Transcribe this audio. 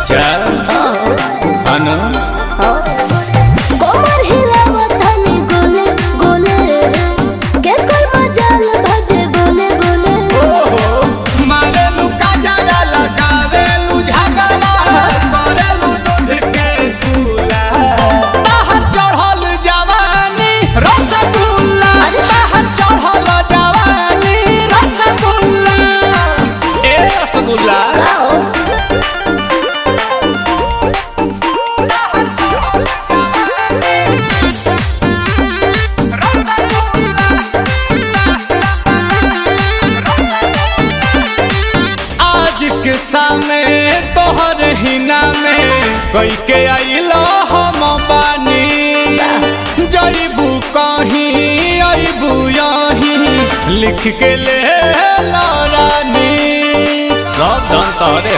अच्छा अनु कोमर हिलावत हनी गोले गोले के कोई मजाल भजे बोले बोले मारे लुका जरा लगावे लु झगड़ा मारे लु दूध के दूला बाहर चढ़ल जवानी रसगुल्ला बाहर चढ़ल जवानी रसगुल्ला ए रसगुल्ला के सामने तोहर हिना में कई के आइलो हम बानी जईबू कहीं अबू यहीं लिख के ले रानी सब धन तोरे।